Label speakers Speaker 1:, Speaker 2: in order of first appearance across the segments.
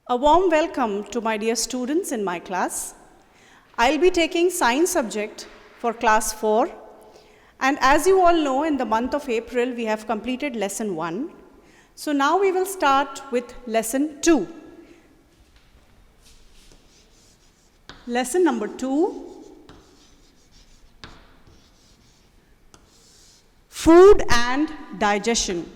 Speaker 1: A warm welcome to my dear students in my class. I'll be taking science subject for class 4. And as you all know, in the month of April, we have completed lesson 1. So now we will start with lesson 2. Lesson number 2, food and digestion.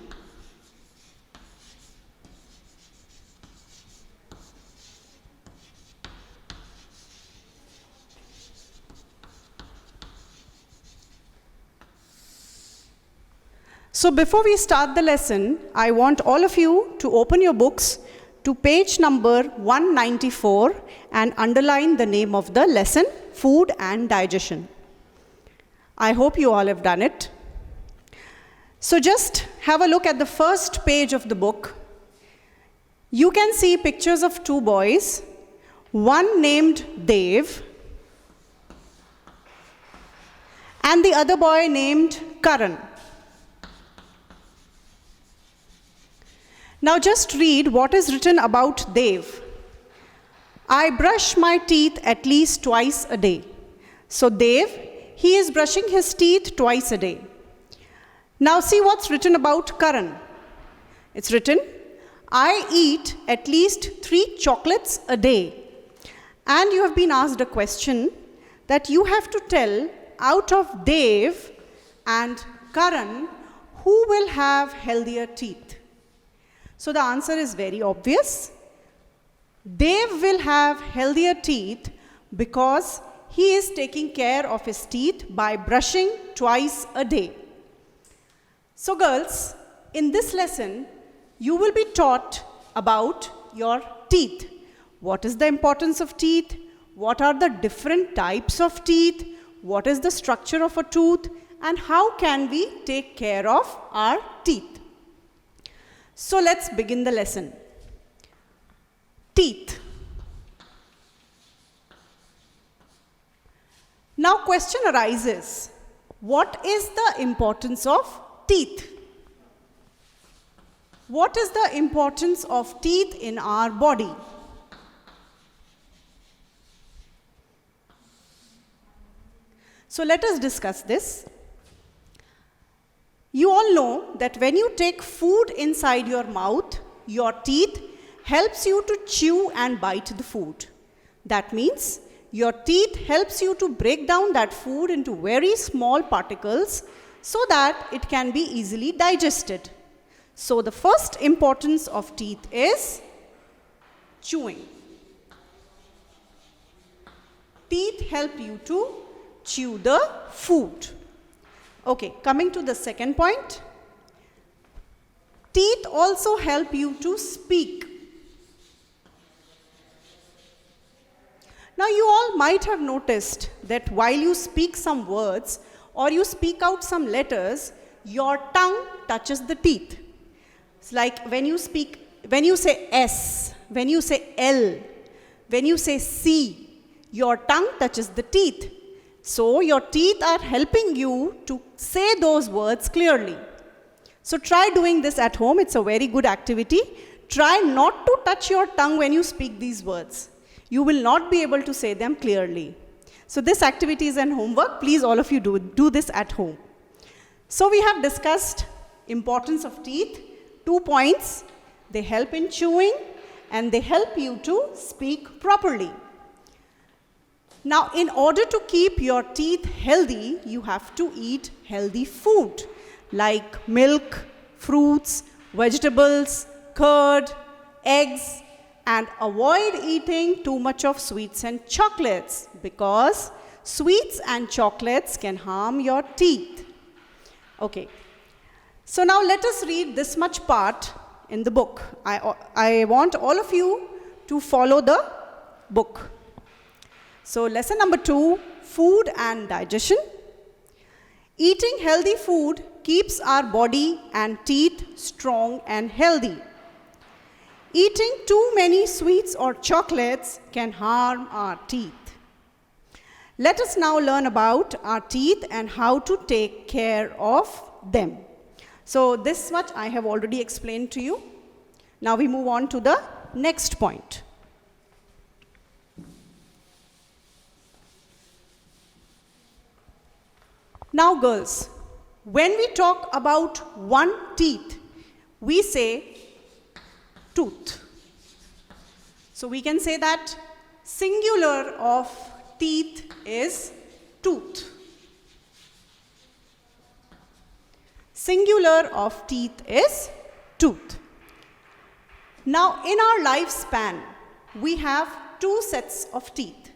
Speaker 1: So before we start the lesson, I want all of you to open your books to page number 194 and underline the name of the lesson, Food and Digestion. I hope you all have done it. So just have a look at the first page of the book. You can see pictures of 2 boys, one named Dev and the other boy named Karan. Now just read what is written about Dev. I brush my teeth at least twice a day. So Dev, he is brushing his teeth twice a day. Now see what's written about Karan. It's written, I eat at least 3 chocolates a day. And you have been asked a question that you have to tell out of Dev and Karan, who will have healthier teeth? So the answer is very obvious. Dev will have healthier teeth because he is taking care of his teeth by brushing twice a day. So girls, in this lesson, you will be taught about your teeth. What is the importance of teeth? What are the different types of teeth? What is the structure of a tooth? And how can we take care of our teeth? So let's begin the lesson. Teeth. Now question arises, what is the importance of teeth? What is the importance of teeth in our body? So let us discuss this. You all know that when you take food inside your mouth, your teeth helps you to chew and bite the food. That means your teeth helps you to break down that food into very small particles so that it can be easily digested. So the first importance of teeth is chewing. Teeth help you to chew the food. Okay, coming to the second point. Teeth also help you to speak. Now you all might have noticed that while you speak some words or you speak out some letters, your tongue touches the teeth. It's like when you say S, when you say L, when you say C, your tongue touches the teeth. So your teeth are helping you to say those words clearly. So try doing this at home. It's a very good activity. Try not to touch your tongue when you speak these words. You will not be able to say them clearly. So this activity is an homework. Please all of you do this at home. So we have discussed importance of teeth. 2 points. They help in chewing and they help you to speak properly. Now, in order to keep your teeth healthy, you have to eat healthy food like milk, fruits, vegetables, curd, eggs, and avoid eating too much of sweets and chocolates because sweets and chocolates can harm your teeth. Okay, so now let us read this much part in the book. I want all of you to follow the book. So lesson number 2, food and digestion. Eating healthy food keeps our body and teeth strong and healthy. Eating too many sweets or chocolates can harm our teeth. Let us now learn about our teeth and how to take care of them. So this much I have already explained to you. Now we move on to the next point. Now girls, when we talk about one teeth, we say tooth. So we can say that singular of teeth is tooth. Singular of teeth is tooth. Now in our lifespan, we have two sets of teeth,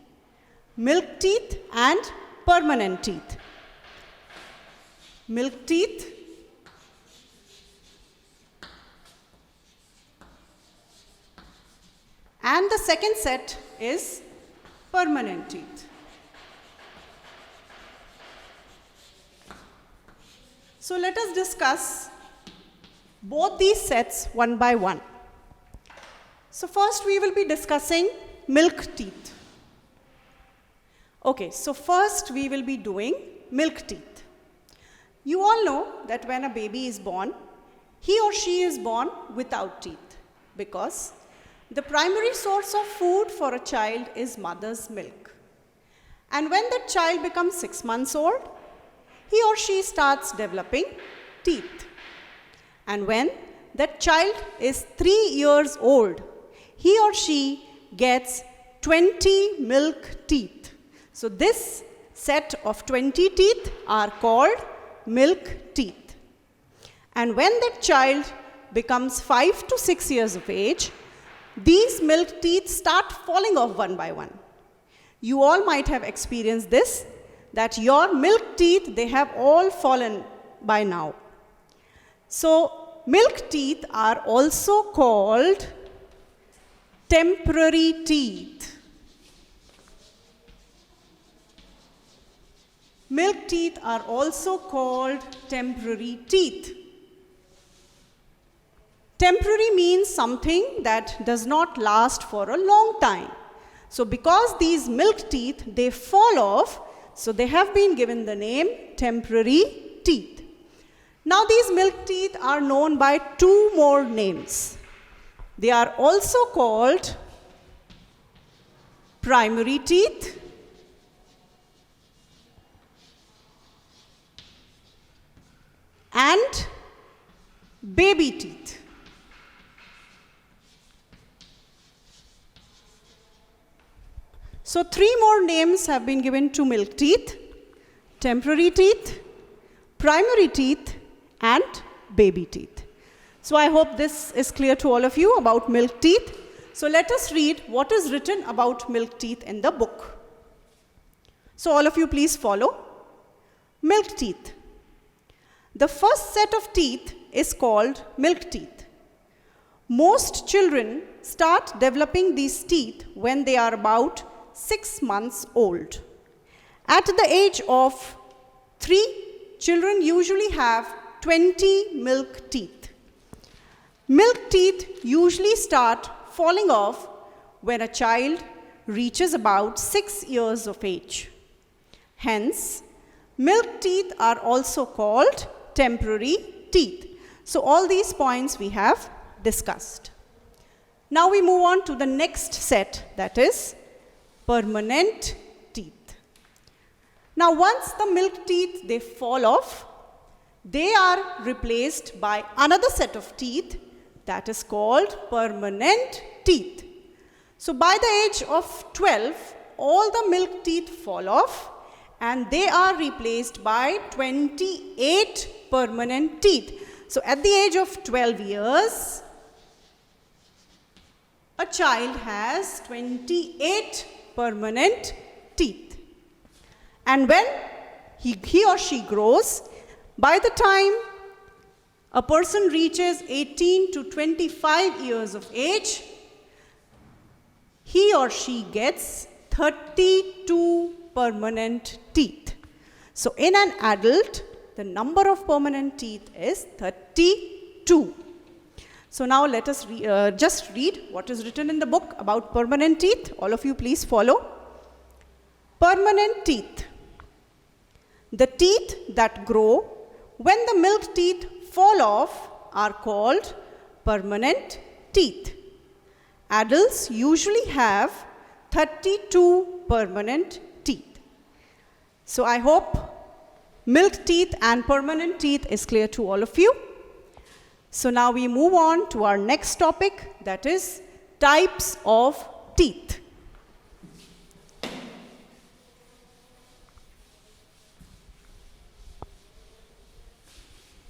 Speaker 1: milk teeth and permanent teeth. Milk teeth and the second set is permanent teeth. So let us discuss both these sets one by one. So first we will be discussing milk teeth. Okay, so first we will be doing milk teeth. You all know that when a baby is born, he or she is born without teeth because the primary source of food for a child is mother's milk. And when the child becomes 6 months old, he or she starts developing teeth. And when that child is 3 years old, he or she gets 20 milk teeth. So this set of 20 teeth are called milk teeth. And when that child becomes 5 to 6 years of age, these milk teeth start falling off one by one. You all might have experienced this, that your milk teeth, they have all fallen by now. So milk teeth are also called temporary teeth. Milk teeth are also called temporary teeth. Temporary means something that does not last for a long time. So because these milk teeth, they fall off, so they have been given the name temporary teeth. Now these milk teeth are known by two more names. They are also called primary teeth and baby teeth. So three more names have been given to milk teeth: temporary teeth, primary teeth, and baby teeth. So I hope this is clear to all of you about milk teeth. So let us read what is written about milk teeth in the book. So all of you please follow. Milk teeth. The first set of teeth is called milk teeth. Most children start developing these teeth when they are about 6 months old. At the age of 3, children usually have 20 milk teeth. Milk teeth usually start falling off when a child reaches about 6 years of age. Hence, milk teeth are also called temporary teeth. So all these points we have discussed. Now we move on to the next set, that is permanent teeth. Now once the milk teeth, they fall off, they are replaced by another set of teeth that is called permanent teeth. So by the age of 12, all the milk teeth fall off and they are replaced by 28 permanent teeth. So at the age of 12 years, a child has 28 permanent teeth. And when he or she grows, by the time a person reaches 18 to 25 years of age, he or she gets 32 permanent teeth. So in an adult, the number of permanent teeth is 32. So now let us just read what is written in the book about permanent teeth. All of you please follow. Permanent teeth. The teeth that grow when the milk teeth fall off are called permanent teeth. Adults usually have 32 permanent teeth. So I hope Milk teeth and permanent teeth is clear to all of you. So now we move on to our next topic, that is types of teeth.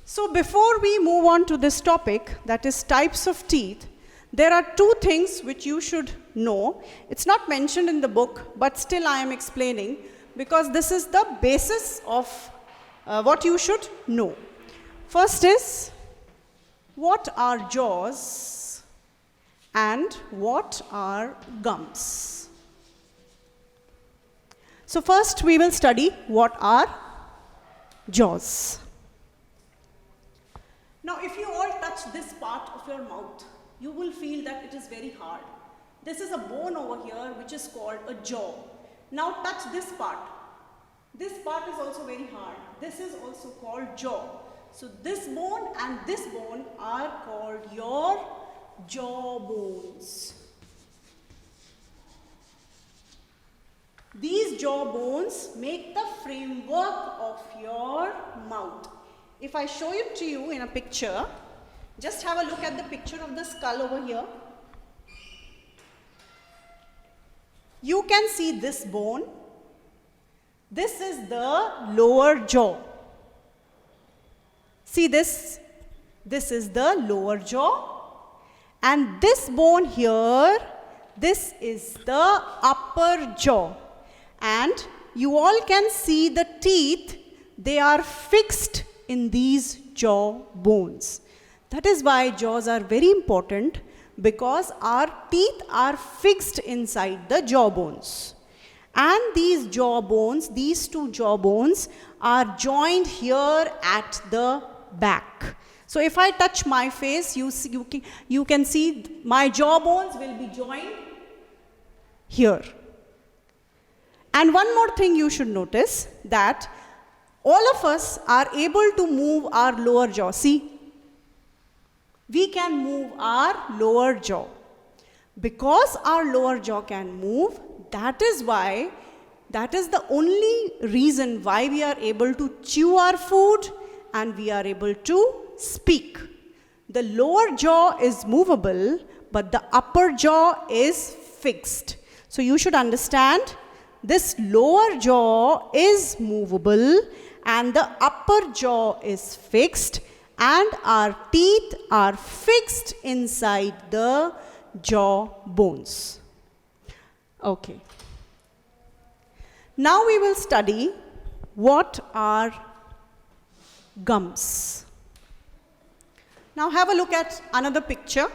Speaker 1: So before we move on to this topic, that is types of teeth, there are two things which you should know. It's not mentioned in the book, but still I am explaining because this is the basis of what you should know. First is, what are jaws and what are gums? So first we will study what are jaws. Now if you all touch this part of your mouth, you will feel that it is very hard. This is a bone over here which is called a jaw. Now touch this part. This part is also very hard. This is also called jaw. So this bone and this bone are called your jaw bones. These jaw bones make the framework of your mouth. If I show it to you in a picture, just have a look at the picture of the skull over here. You can see this bone. This is the lower jaw. See this? This is the lower jaw. And this bone here, this is the upper jaw. And you all can see the teeth, they are fixed in these jaw bones. That is why jaws are very important, because our teeth are fixed inside the jaw bones. And these jaw bones, these two jaw bones are joined here at the back. So if I touch my face, you can see my jaw bones will be joined here. And one more thing you should notice, that all of us are able to move our lower jaw. See, we can move our lower jaw. Because our lower jaw can move, that is the only reason why we are able to chew our food and we are able to speak. The lower jaw is movable, but the upper jaw is fixed. So you should understand, this lower jaw is movable and the upper jaw is fixed, and our teeth are fixed inside the jaw bones. Okay. Now we will study what are gums. Now have a look at another picture.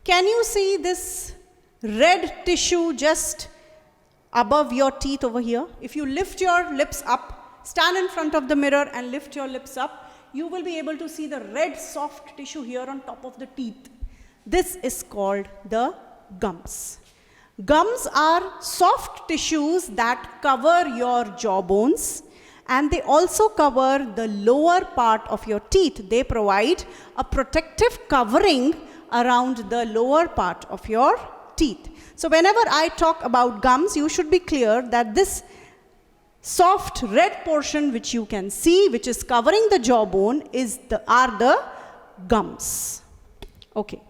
Speaker 1: Can you see this red tissue just above your teeth over here? If you lift your lips up, stand in front of the mirror and lift your lips up, you will be able to see the red soft tissue here on top of the teeth. This is called the gums. Gums are soft tissues that cover your jaw bones, and they also cover the lower part of your teeth. They provide a protective covering around the lower part of your teeth. So whenever I talk about gums, you should be clear that this soft red portion which you can see, which is covering the jawbone, are the gums. Okay.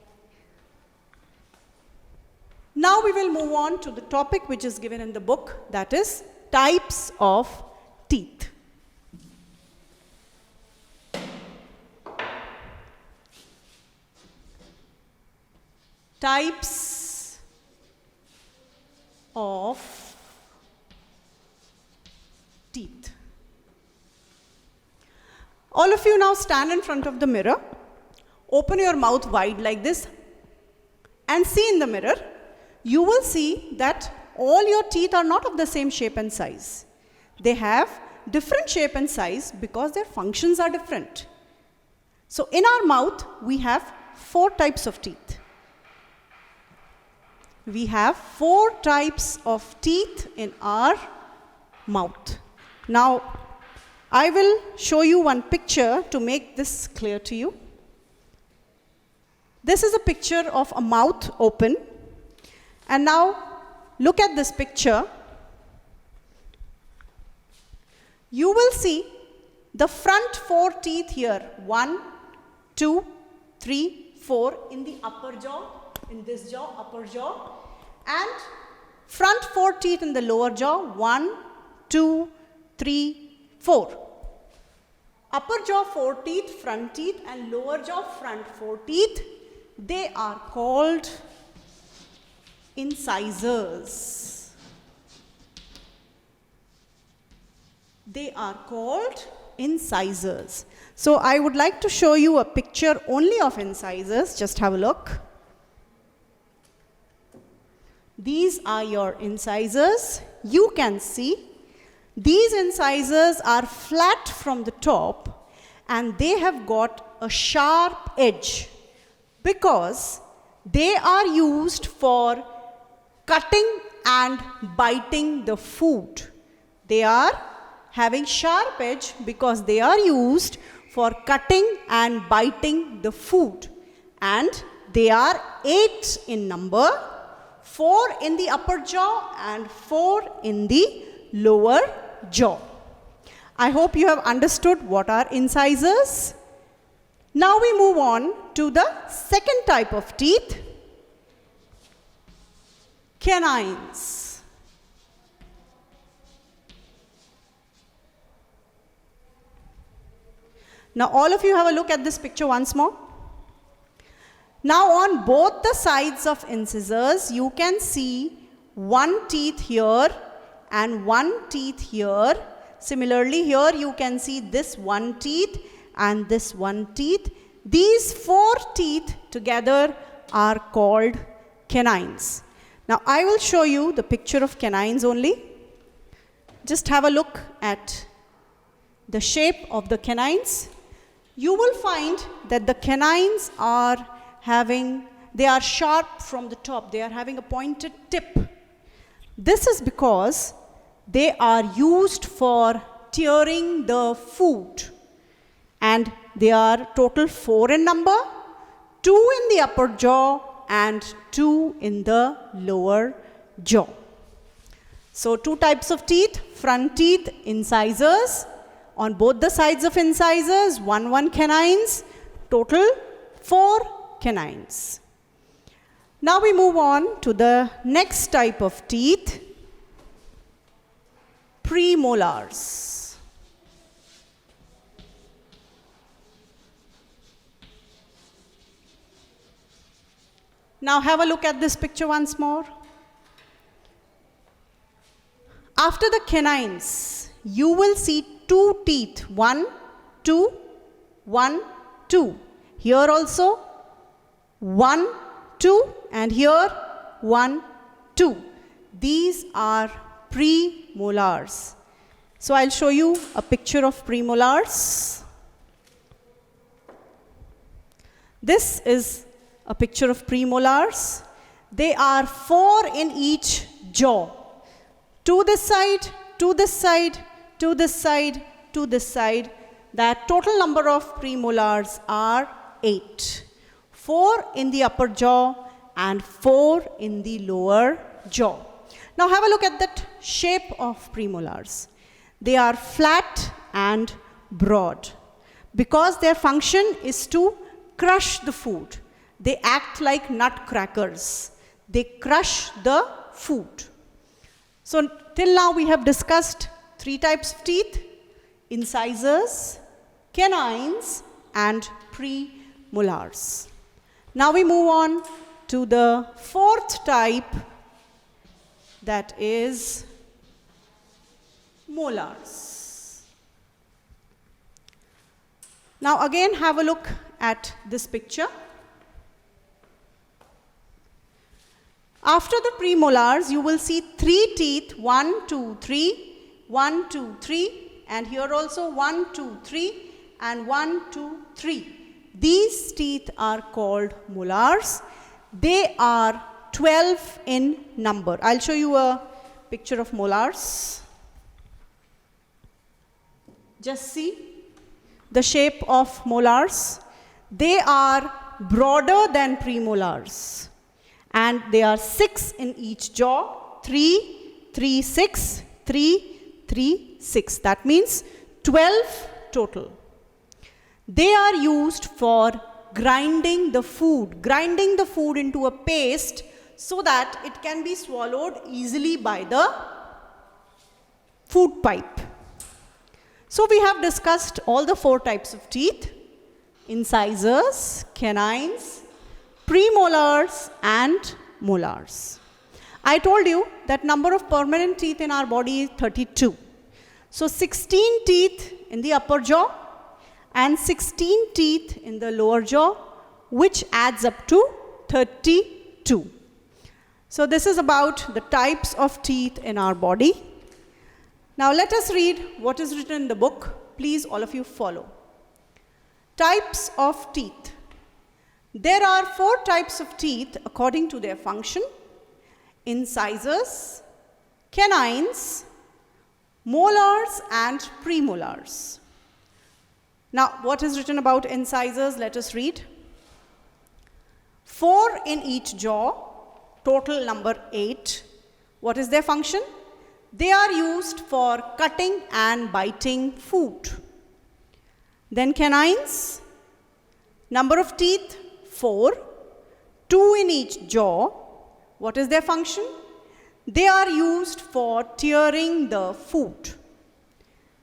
Speaker 1: Now we will move on to the topic which is given in the book, that is types of teeth. Types of teeth. All of you now stand in front of the mirror, open your mouth wide like this and see in the mirror. You will see that all your teeth are not of the same shape and size. They have different shape and size because their functions are different. So in our mouth, we have 4 types of teeth. We have 4 types of teeth in our mouth. Now, I will show you one picture to make this clear to you. This is a picture of a mouth open. And now, look at this picture. you will see the front 4 teeth here, 1, 2, 3, 4 in the upper jaw, in this jaw, upper jaw, and front 4 teeth in the lower jaw, 1, 2, 3, 4. Upper jaw 4 teeth, front teeth, and lower jaw front 4 teeth, they are called incisors. They are called incisors. So I would like to show you a picture only of incisors. Just have a look. These are your incisors. You can see these incisors are flat from the top and they have got a sharp edge because they are used for cutting and biting the food. They are having sharp edge because they are used for cutting and biting the food. And they are 8 in number, 4 in the upper jaw and 4 in the lower jaw. I hope you have understood what are incisors. Now we move on to the second type of teeth, canines. Now all of you have a look at this picture once more. Now on both the sides of incisors, you can see one teeth here and one teeth here. Similarly, here you can see this one teeth and this one teeth. These 4 teeth together are called canines. Now I will show you the picture of canines only. Just have a look at the shape of the canines. You will find that the canines are they are sharp from the top. They are having a pointed tip. This is because they are used for tearing the food. And they are total 4 in number, 2 in the upper jaw and 2 in the lower jaw. So 2 types of teeth, front teeth, incisors. On both the sides of incisors, 1 canines, total 4 canines. Now we move on to the next type of teeth, premolars. Now have a look at this picture once more. After the canines, you will see 2 teeth, 1, 2, 1, 2. Here also 1, 2 and here 1, 2. These are premolars. So I'll show you a picture of premolars. This is a picture of premolars. They are 4 in each jaw. To this side, to this side, to this side, to this side. The total number of premolars are 8. 4 in the upper jaw and 4 in the lower jaw. Now have a look at that shape of premolars. They are flat and broad. Because their function is to crush the food. They act like nutcrackers. They crush the food. So till now we have discussed 3 types of teeth: incisors, canines and premolars. Now we move on to the 4th type, that is molars. Now again have a look at this picture. After the premolars, you will see 3 teeth, 1, 2, 3, 1, 2, 3, and here also 1, 2, 3, and 1, 2, 3. These teeth are called molars. They are 12 in number. I'll show you a picture of molars. Just see the shape of molars. They are broader than premolars. And they are 6 in each jaw, 3, 3, 6, 3, 3, 6. That means 12 total. They are used for grinding the food into a paste so that it can be swallowed easily by the food pipe. So we have discussed all the 4 types of teeth: incisors, canines, premolars and molars. I told you that number of permanent teeth in our body is 32. So 16 teeth in the upper jaw and 16 teeth in the lower jaw, which adds up to 32. So this is about the types of teeth in our body. Now let us read what is written in the book. Please all of you follow. Types of teeth. There are 4 types of teeth according to their function: incisors, canines, molars and premolars. Now what is written about incisors? Let us read. 4 in each jaw, total number 8. What is their function? They are used for cutting and biting food. Then canines, number of teeth 4, 2 in each jaw. What is their function? They are used for tearing the food.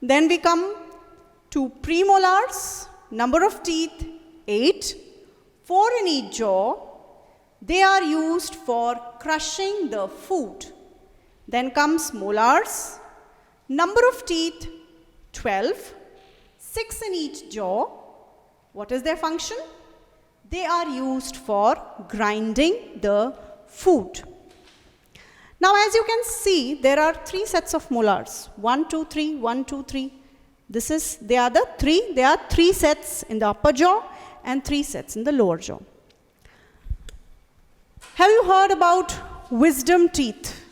Speaker 1: Then we come to premolars, number of teeth 8, 4 in each jaw. They are used for crushing the food. Then comes molars, number of teeth 12, 6 in each jaw. What is their function? They are used for grinding the food. Now as you can see, there are 3 sets of molars. 1, 2, 3, 1, 2, 3. They are 3 sets in the upper jaw and 3 sets in the lower jaw. Have you heard about wisdom teeth?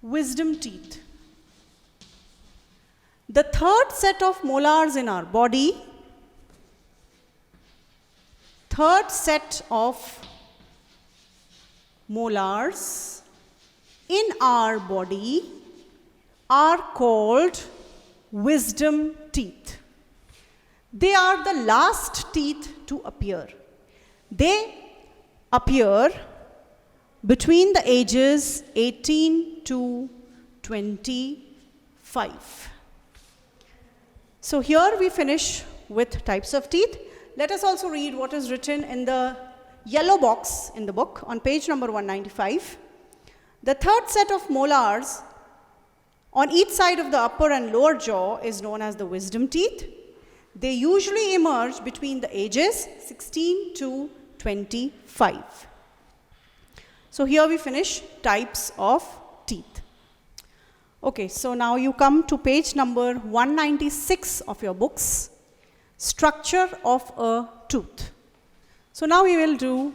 Speaker 1: Wisdom teeth. The 3rd set of molars in our body, 3rd set of molars in our body are called wisdom teeth. They are the last teeth to appear. They appear between the ages 18 to 25. So here we finish with types of teeth. Let us also read what is written in the yellow box in the book on page number 195. The 3rd set of molars on each side of the upper and lower jaw is known as the wisdom teeth. They usually emerge between the ages 16 to 25. So here we finish types of teeth. Okay, so now you come to page number 196 of your books, structure of a tooth. So now we will do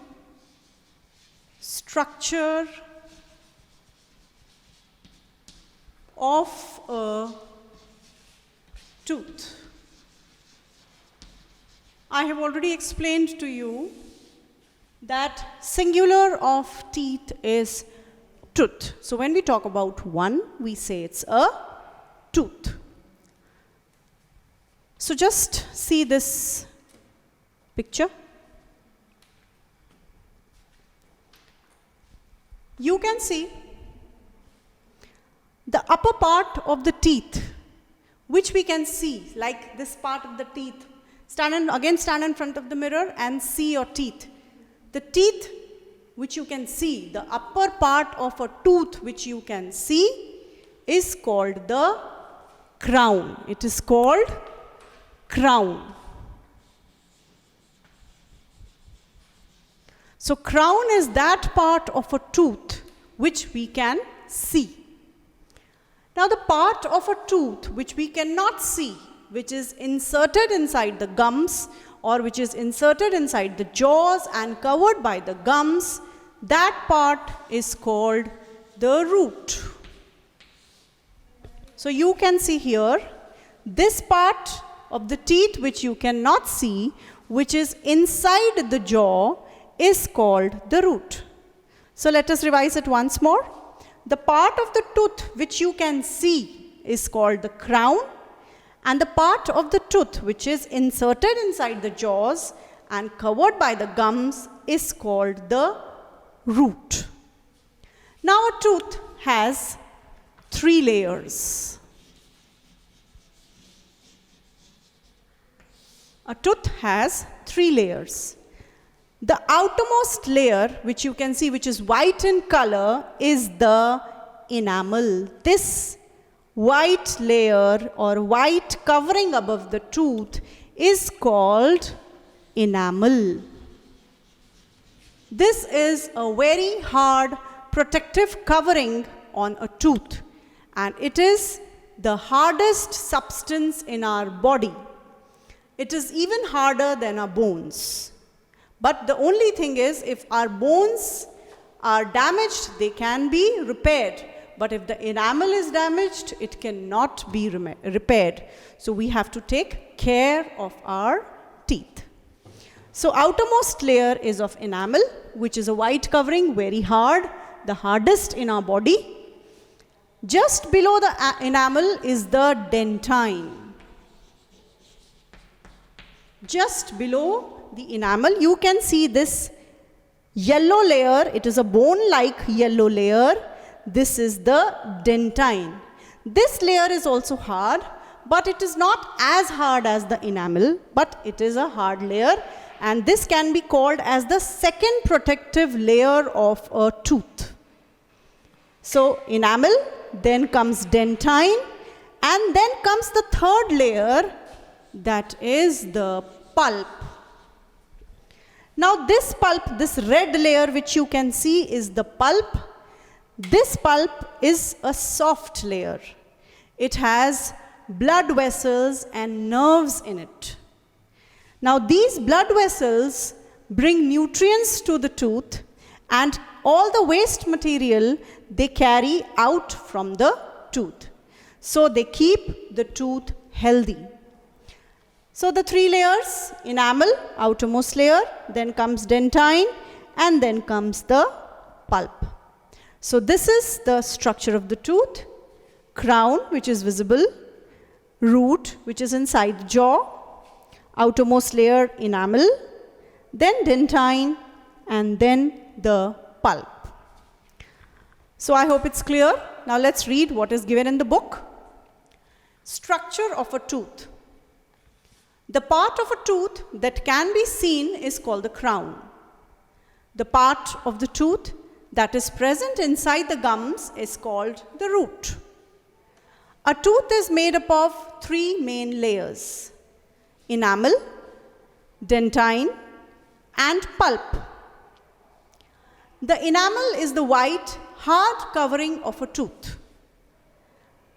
Speaker 1: structure of a tooth. I have already explained to you that singular of teeth is tooth. So when we talk about one, we say it's a tooth. So just see this picture. You can see the upper part of the teeth, which we can see, like this part of the teeth. Stand in front of the mirror and see your teeth. The teeth which you can see, the upper part of a tooth which you can see is called the crown. It is called crown. So crown is that part of a tooth which we can see. Now the part of a tooth which we cannot see, which is inserted inside the gums or which is inserted inside the jaws and covered by the gums, that part is called the root. So you can see here, this part of the teeth which you cannot see, which is inside the jaw, is called the root. So let us revise it once more. The part of the tooth which you can see is called the crown, and the part of the tooth which is inserted inside the jaws and covered by the gums is called the root. Now a tooth has 3 layers. A tooth has 3 layers. The outermost layer, which you can see, which is white in color, is the enamel. This white layer or white covering above the tooth is called enamel. This is a very hard protective covering on a tooth, and it is the hardest substance in our body. It is even harder than our bones. But the only thing is, if our bones are damaged, they can be repaired. But if the enamel is damaged, it cannot be repaired. So we have to take care of our teeth. So outermost layer is of enamel, which is a white covering, very hard, the hardest in our body. Just below the enamel is the dentine. Just below the enamel, you can see this yellow layer. It is a bone-like yellow layer. This is the dentine. This layer is also hard, but it is not as hard as the enamel, but it is a hard layer, and this can be called as the second protective layer of a tooth. So enamel, then comes dentine, and then comes the third layer, that is the pulp. Now this pulp, this red layer which you can see is the pulp. This pulp is a soft layer. It has blood vessels and nerves in it. Now these blood vessels bring nutrients to the tooth, and all the waste material they carry out from the tooth. So they keep the tooth healthy. So the 3 layers, enamel, outermost layer, then comes dentine, and then comes the pulp. So this is the structure of the tooth: crown, which is visible, root, which is inside the jaw, outermost layer enamel, then dentine, and then the pulp. So I hope it's clear. Now let's read what is given in the book. Structure of a tooth. The part of a tooth that can be seen is called the crown. The part of the tooth that is present inside the gums is called the root. A tooth is made up of 3 main layers: enamel, dentine, and pulp. The enamel is the white, hard covering of a tooth.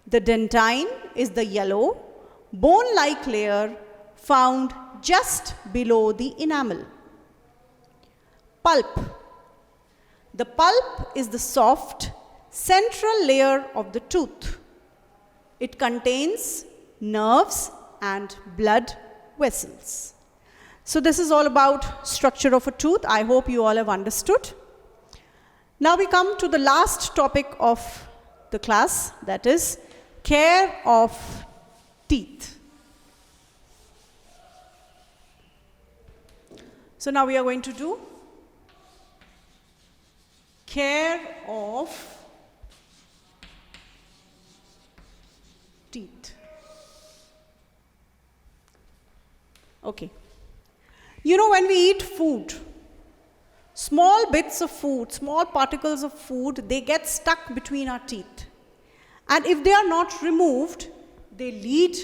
Speaker 1: The dentine is the yellow, bone-like layer found just below the enamel. Pulp. The pulp is the soft, central layer of the tooth. It contains nerves and blood vessels. So this is all about structure of a tooth. I hope you all have understood. Now we come to the last topic of the class, that is care of teeth. So now we are going to do care of teeth. Okay. You know, when we eat food, small bits of food, small particles of food, they get stuck between our teeth. And if they are not removed, they lead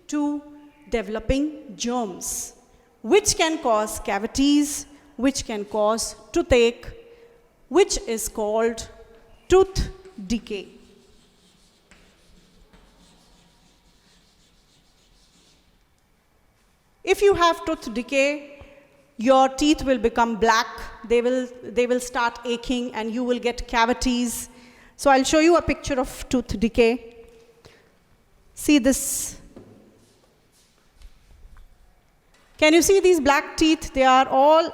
Speaker 1: to developing germs, which can cause cavities, which can cause toothache, which is called tooth decay. If you have tooth decay, your teeth will become black, they will start aching, and you will get cavities. So I'll show you a picture of tooth decay. See this. Can you see these black teeth? They are all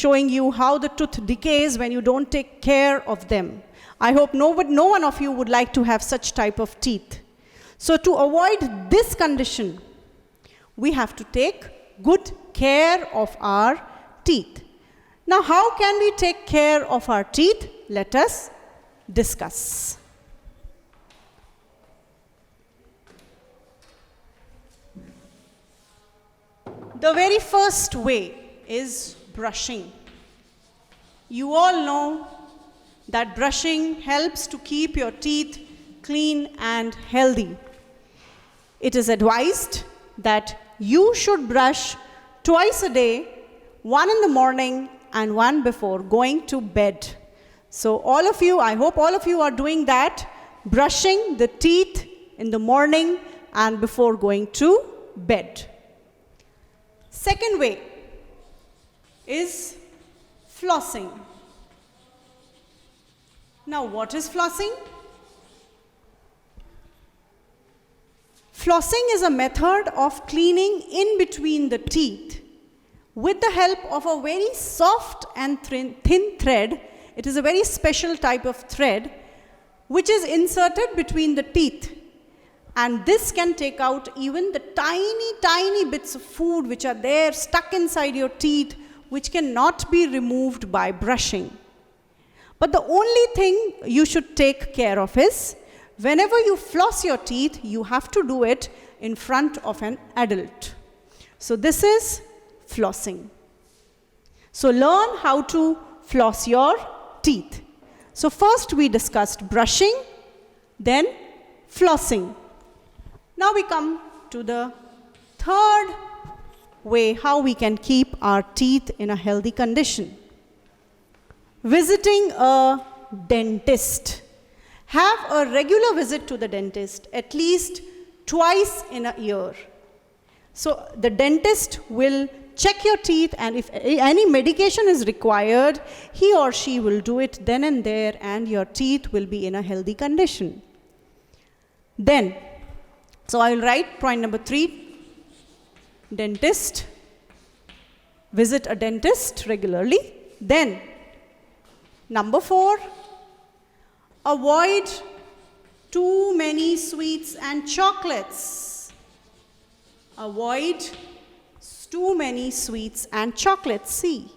Speaker 1: showing you how the tooth decays when you don't take care of them. I hope no one of you would like to have such type of teeth. So to avoid this condition, we have to take good care of our teeth. Now, how can we take care of our teeth? Let us discuss. The very first way is brushing. You all know that brushing helps to keep your teeth clean and healthy. It is advised that you should brush twice a day, one in the morning and one before going to bed. So all of you, I hope all of you are doing that, brushing the teeth in the morning and before going to bed. Second way is flossing. Now, what is flossing? Flossing is a method of cleaning in between the teeth with the help of a very soft and thin thread. It is a very special type of thread which is inserted between the teeth. And this can take out even the tiny bits of food which are there stuck inside your teeth, which cannot be removed by brushing. But the only thing you should take care of is, whenever you floss your teeth, you have to do it in front of an adult. So this is flossing. So learn how to floss your teeth. So first we discussed brushing, then flossing. Now we come to the third way how we can keep our teeth in a healthy condition. Visiting a dentist. Have a regular visit to the dentist at least twice in a year. So the dentist will check your teeth, and if any medication is required, he or she will do it then and there, and your teeth will be in a healthy condition. Then, so I will write point number 3, dentist. Visit a dentist regularly. Then, number 4, avoid too many sweets and chocolates. Avoid too many sweets and chocolates. See,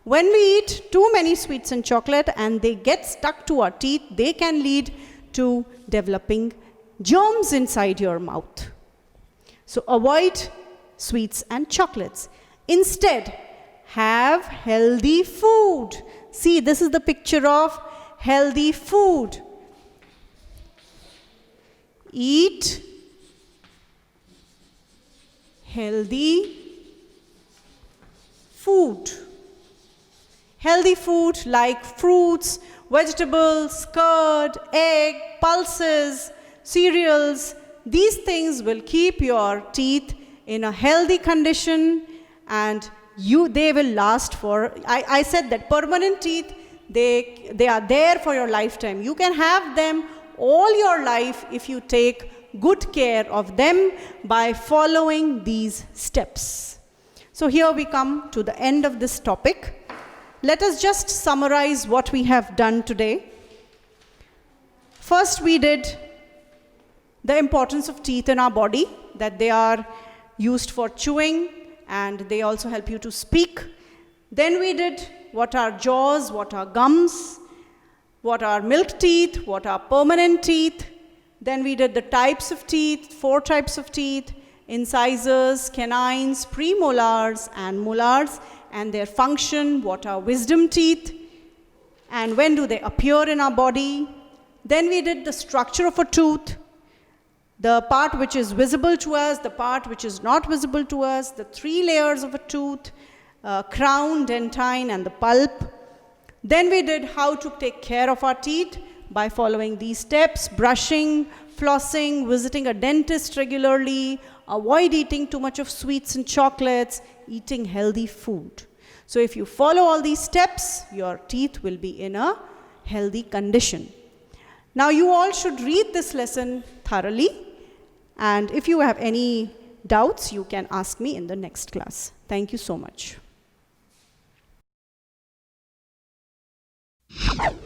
Speaker 1: when we eat too many sweets and chocolate and they get stuck to our teeth, they can lead to developing germs inside your mouth. So avoid sweets and chocolates. Instead, have healthy food. See, this is the picture of healthy food. Eat healthy food. Healthy food like fruits, vegetables, curd, egg, pulses, cereals. These things will keep your teeth in a healthy condition, and they will last for, I said that permanent teeth, they are there for your lifetime. You can have them all your life if you take good care of them by following these steps. So here we come to the end of this topic. Let us just summarize what we have done today. First, we did the importance of teeth in our body, that they are used for chewing and they also help you to speak. Then we did what are jaws, what are gums, what are milk teeth, what are permanent teeth. Then we did the types of teeth, 4 types of teeth: incisors, canines, premolars and molars, and their function, what are wisdom teeth, and when do they appear in our body. Then we did the structure of a tooth, the part which is visible to us, the part which is not visible to us, the 3 layers of a tooth, crown, dentine, and the pulp. Then we did how to take care of our teeth by following these steps: brushing, flossing, visiting a dentist regularly, avoid eating too much of sweets and chocolates, eating healthy food. So if you follow all these steps, your teeth will be in a healthy condition. Now you all should read this lesson thoroughly, and if you have any doubts, you can ask me in the next class. Thank you so much.
Speaker 2: you.